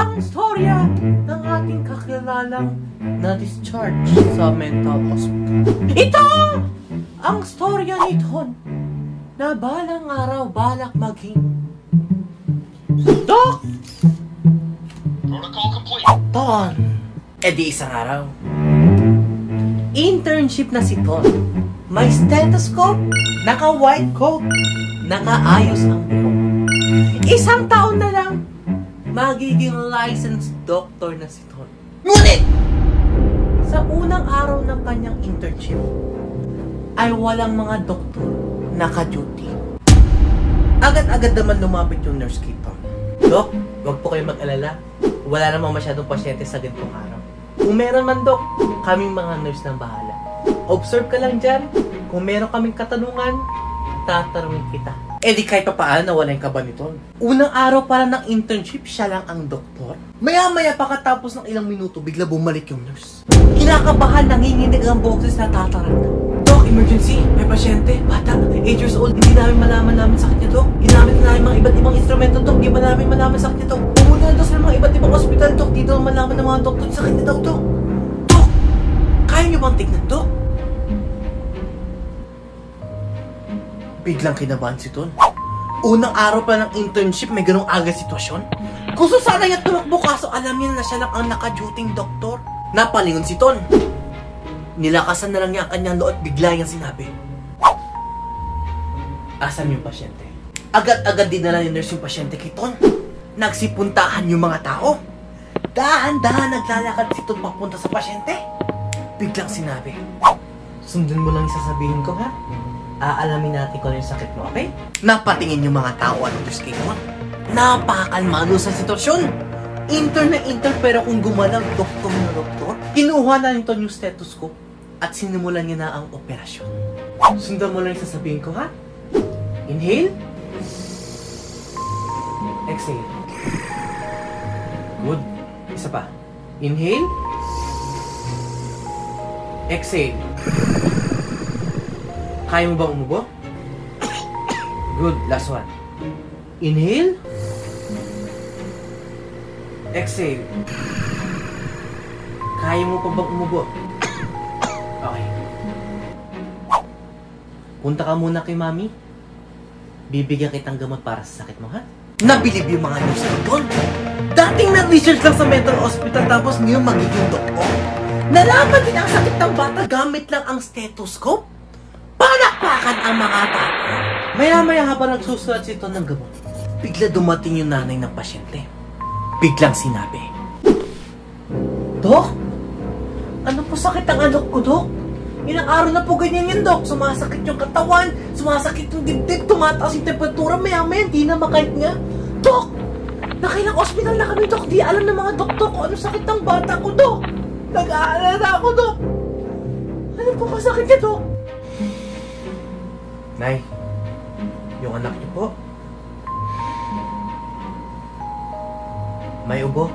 ang storya ng ating kakilalang na-discharge sa mental hospital. Ito ang storya ni Ton na balang araw balak maging Doc! Protocol complete. Ton! E di isang araw. Internship na si Ton. May stethoscope, naka-white coat, nakaayos ang buhok. Isang taon na lang, magiging licensed doctor na si Ton. Ngunit, sa unang araw ng kanyang internship, ay walang mga doktor naka-duty. Agad-agad naman lumapit yung nurse kay Ton. Dok, wag po kayo mag-alala. Wala namang masyadong pasyente sa ganitong araw. Kung meron man, Dok, kaming mga nurse nang bahala. Observe ka lang dyan. Kung meron kaming katanungan, tatanungin kita. Eh di kahit pa paano nawala yung kaba ni Ton. Unang araw pa lang ng internship, siya lang ang doktor. Maya-maya pagkatapos ng ilang minuto, bigla bumalik yung nurse. Kinakabahan, nanginginig ang boses na tataranta. Dok, emergency, may pasyente, bata, 8 years old, hindi namin malaman sakit niya, Dok. Ginamit na namin mga iba't ibang instrumento, Dok. Hindi ba namin malaman sakit niya, Dok? Pumunta na daw sa mga iba't ibang ospital, Dok. Dito naman malaman ng mga doktor sakit niya daw, Dok. Dok, kaya niyo bang tignan, Dok? Biglang kinabahan si Ton. Unang araw pa ng internship, may ganong aga sitwasyon. Gusto sana niya tumakbo kaso alam niya na siya lang ang naka-duting doktor. Napalingon si Ton. Nilakasan na lang niya ang kanyang loob at bigla niyang sinabi, asan yung pasyente? Agad-agad dinala ni nurse yung pasyente kay Ton. Nagsipuntahan yung mga tao. Dahan-dahan naglalakad si Ton papunta sa pasyente. Biglang sinabi, sundan mo lang yung sasabihin ko, ha? Aalamin natin kung ano yung sakit mo, okay? Napatingin yung mga tao at nurse kay Ton. Napakalmado sa sitwasyon. Intern na intern pero kung gumalaw, doktor na doktor. Kinuha na ni Ton yung stethoscope at sinimulan niya na ang operasyon. Sundan mo lang yung sasabihin ko, ha? Inhale. Exhale. Good. Isa pa. Inhale. Exhale. Kaya mo bang umubo? Good. Last one. Inhale. Exhale. Kaya mo pa bang umubo? Okay. Punta ka muna kay Mami. Bibigyan kitang gamot para sa sakit mo, ha? Nabilib yung mga nurse ko doon. Dating nag-research lang sa mental hospital tapos ngayon magiging doktor. Nalaman din ang sakit ng bata gamit lang ang stethoscope. Palakpakan ang mga tao. Maya-maya habang nagsusulat si Ton ng gamot, bigla dumating yung nanay ng pasyente. Biglang sinabi, Dok, ano po sakit ang anak ko, Dok? Ilang araw na po ganyan yan, Dok. Sumasakit yung katawan, sumasakit yung dibdib, tumataas yung temperatura, maya-maya hindi na makahinga. Dok, nakailang ospital na kami, Dok. Di alam ng mga doktor kung ano sakit ng bata ko, Dok. Nag-aalala ako, Dok. Ano po masakit niya, Dok? Nay, yung anak niyo po, may ubo.